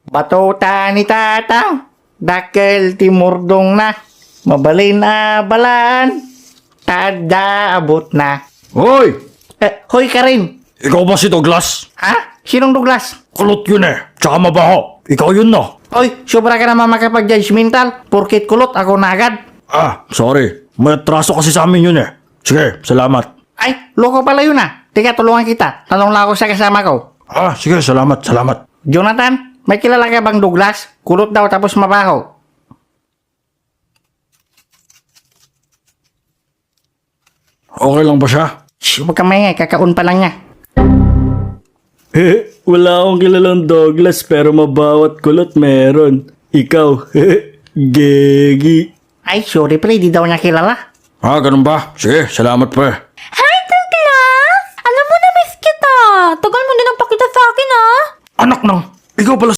Batuta ni tatang, dakkel timurdong na, mabalin na balaan, tada abot na. Hoy! Hoy Karim! Ikaw ba si Douglas? Ha? Sinong Douglas? Kulot yun eh. Tsaka mabaho. Ikaw yun no. Hoy, sobra ka naman makapag-judgmental, porkit kulot ako na agad. Sorry. May atraso kasi sa amin yun eh. Sige, salamat. Ay, loko pala yun ah. Teka, tulungan kita. Tanong lang ako sa kasama ko. Sige, salamat. Jonathan, may kilala ka bang Douglas? Kulot daw tapos mabaho. Okay lang ba siya? Shh, huwag ka maingay, kakaon pa lang niya. Wala akong kilalang Douglas pero mabawat kulot meron. Ikaw, Gegi. Ay, sorry pre, di daw niya kilala. Ganun ba? Sige, salamat pre. Hi, Douglas! Alam mo na miss kita. Tagal mo din nagpakita sa akin, ah. Anak nang, ikaw pala